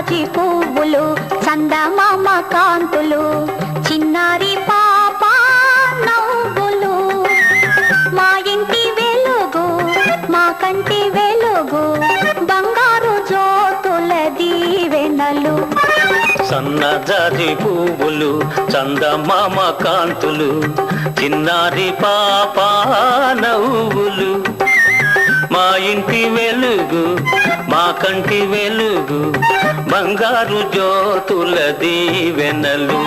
జాజి పువ్వులు చందమామ కాంతులు చిన్నారి పాప నవ్వులు మా ఇంటి వెలుగు మా కంటి వెలుగు బంగారు జ్యోతుల దీవెనలు సన్నజాజి పువ్వులు చందమామ కాంతులు చిన్నారి పాప నవ్వులు మా ఇంటి వెలుగు మా కంటి వెలుగు బంగారు జ్యోతుల దీవెనలు